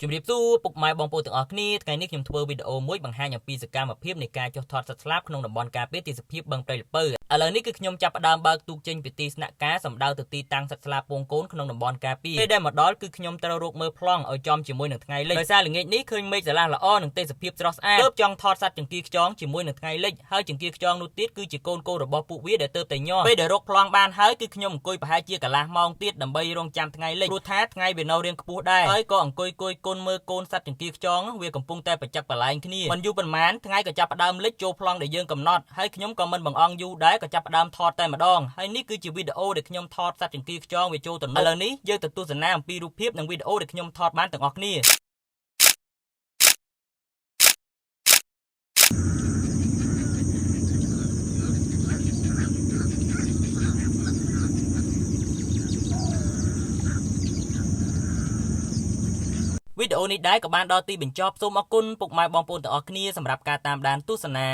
ជំរាបសួរពុកម៉ែបងប្អូនទាំងអស់គ្នាថ្ងៃនេះខ្ញុំធ្វើវីដេអូមួយបង្ហាញអំពីសកម្មភាពនៃការចុះថតសត្វស្លាបក្នុងតំបន់ការពារទេសភាពបឹងព្រៃល្ពៅឥឡូវនេះគឺខ្ញុំចាប់ផ្ដើមបើកទូកចេញពីទីស្នាក់ការសម្ដៅទៅទីតាំងសត្វស្លាបពងកូនក្នុងតំបន់ការពារពេលដែលមកដល់គឺខ្ញុំត្រូវរកមើលប្លង់ឲ្យចំជាមួយនឹងថ្ងៃលិចដោយសារល្ងាចនេះឃើញមេឃស្រឡះល្អនិងទេសភាពស្រស់ស្អាតទើបចង់ថតសត្វចង្កៀខ្យងជាមួយនឹងថ្ងៃលិចហើយចង្កៀខ្យងនោះទៀតគឺជាកូនរបស់ពួកវាដែលទើបតែញាស់ពេលដែលរកប្លង់បានហើយគឺខ្ញុំអង្គុយប្រហែលជាកន្លះម៉ោងទៀតដើម្បីរងចាំថ្ងៃលិចព្រោះថាថ្ងៃវានៅរៀងខ្ពស់ដែរហើយក៏អង្គុយគយគន់មើលកូនសត្វចង្កៀខ្យងវាកំពុងតែប្រចាំបលែងគ្នាមិនយូរប៉ុន្មានថ្ងៃក៏ចាប់ផ្ដើមលិចចូលប្លង់ដែលយើងកំណត់ហើយខ្ញុំក៏មិនបង្អង់យូរដែរក៏ចាប់ផ្ដើមថតតែម្ដងហើយនេះគឺជាវីដេអូដែលខ្ញុំថតសត្វចង្កៀខ្យងវាចូលទៅឥឡូវនេះយើងទៅទស្សនាអំពីរូបភាពនិងវីដេអូដែលខ្ញុំថតបានទាំងអស់គ្នាវីដេអូនេះដែរក៏បានដល់ទីបញ្ចប់សូមអរគុណពុកម៉ែបងប្អូនទាំងអស់គ្នាសម្រាប់ការតាមដានទស្សនា